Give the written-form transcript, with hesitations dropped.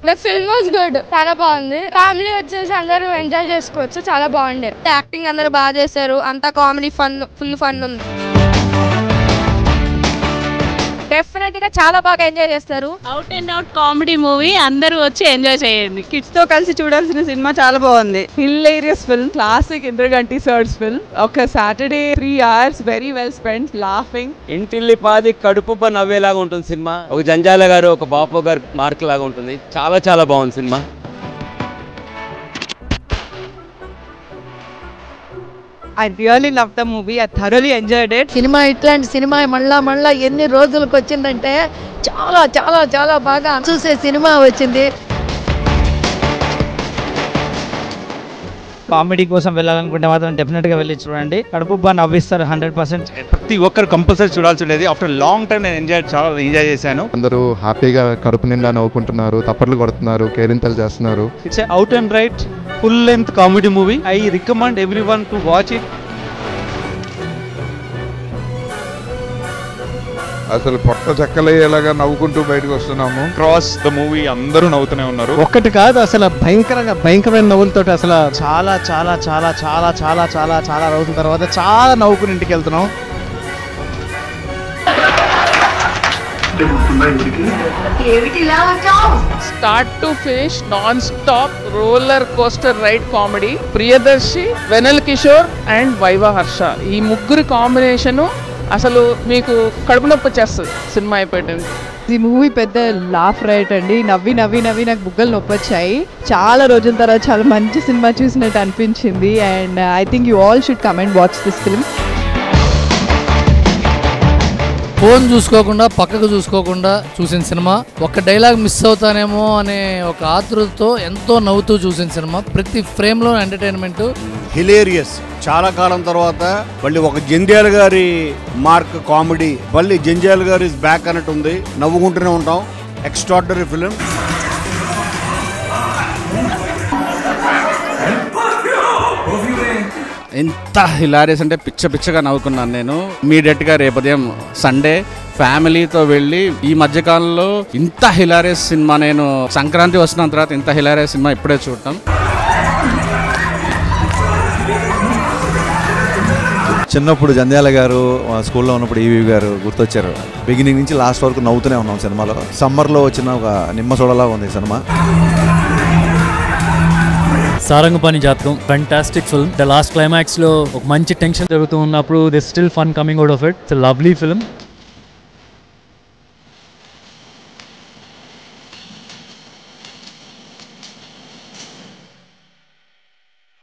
The film was good. చాలా బాగుంది. Family వచ్చేసి అందరూ ఎంజాయ్ చేసుకోవచ్చు. చాలా బాగుంది. యాక్టింగ్ అందరూ బాగా చేశారు. అంతా కామెడీ ఫుల్ ఫన్ ఉంది. డెఫినెట్ గా చాలా బాగా ఎంజాయ్ చేస్తారు. Out and out comedy movie, అందరూ వచ్చి ఎంజాయ్ చేయండి. కిడ్స్ తో కలిసి చూడాల్సిన సినిమా చాలా బాగుంది. Hilarious film, classic Indraganti sir's film. ఒక Saturday 3 hours very well spent laughing. ఇంటిల్లి పాది కడుపు నవ్వేలాగా ఉంటుంది సినిమా. ఒక జంజాల గారు, ఒక బాపు గారు మార్క్ లాగా ఉంటుంది. చాలా చాలా బాగుంది cinema. I really loved the movie. I thoroughly enjoyed it. Cinema ఇట్లాంటి సినిమా మళ్ళా ఎన్ని రోజులకు వచ్చిందంటే చాలా చాలా చాలా బాగా చూసే సినిమా వచ్చింది. కామెడీ కోసం వెళ్ళాలనుకుంటే మాత్రం డెఫినెట్ గా వెళ్ళి చూడండి. కడుపు నవ్విస్తారు 100%. ప్రతి ఒక్కరు కంపల్సరీ చూడాల్సి ఉండేది. ఆఫ్టర్ లాంగ్ టైం నేను చాలా ఎంజాయ్ చేశాను. అందరూ హ్యాపీగా కడుపు నిండా నవ్వుకుంటున్నారు, తప్పట్లు కొడుతున్నారు, కేరింతలు చేస్తున్నారు. It's out and right full length comedy movie. I recommend everyone to watch it. అసలు పొట్ట చెక్కలయ్యేలాగా నవ్వుకుంటూ బయటకు వస్తున్నాము. క్రాస్ ద మూవీ అందరూ నవ్వుతూనే ఉన్నారు. ఒక్కటి కాదు, అసలు భయంకరమైన నవ్వులతో అసలు చాలా చాలా చాలా చాలా చాలా చాలా చాలా రోజుల తర్వాత చాలా నవ్వుకుని ఇంటికి వెళ్తున్నాం. Start to finish non stop roller coaster ride comedy. Priyadarshi, Vennela Kishore and Viva Harsha, ఈ ముగ్గురు కాంబినేషన్ అసలు మీకు కడుపు నొప్పి వచ్చేస్తుంది సినిమా అయిపోయింది. ఈ మూవీ పెద్ద లాఫ్ రైట్ అండి. నవ్వి నవ్వి నవ్వి నాకు బుగ్గలు నొప్పి వచ్చాయి. చాలా రోజుల తర్వాత చాలా మంచి సినిమా చూసినట్టు అనిపించింది. And I think you all should come and watch this film. Phone చూసుకోకుండా పక్కకు చూసుకోకుండా చూసిన సినిమా. ఒక డైలాగ్ మిస్ అవుతానేమో అనే ఒక ఆతృతతో ఎంతో నవ్వుతూ చూసిన సినిమా. ప్రతి ఫ్రేమ్లో ఎంటర్టైన్మెంట్. హిలేరియస్. చాలా కాలం తర్వాత మళ్ళీ ఒక జంధ్యాల గారి మార్క్ కామెడీ. మళ్ళీ జంధ్యాల గారి ఇస్ బ్యాక్ అన్నట్టు ఉంది. నవ్వుకుంటూనే ఉంటాం. Extraordinary film. ఎంత హిలారియస్ అంటే పిచ్చగా నవ్వుకున్నాను నేను. ఇమీడియట్గా రేపు ఉదయం సండే ఫ్యామిలీతో వెళ్ళి, ఈ మధ్యకాలంలో ఇంత హిలారియస్ సినిమా నేను సంక్రాంతి వస్తున్న తర్వాత ఇంత హిలారియస్ సినిమా ఇప్పుడే చూడటం. చిన్నప్పుడు జంధ్యాల గారు, స్కూల్లో ఉన్నప్పుడు ఈవీ గారు గుర్తొచ్చారు. బిగినింగ్ నుంచి లాస్ట్ వరకు నవ్వుతూనే ఉన్నాం సినిమాలో. సమ్మర్లో వచ్చిన ఒక నిమ్మ సోడలా ఉంది సినిమా. సారంగపాణి జాతకం fantastic film. The last climax లో ఒక మంచి టెన్షన్ జరుగుతూ ఉన్నప్పుడు they still fun coming out of it. It's a lovely film.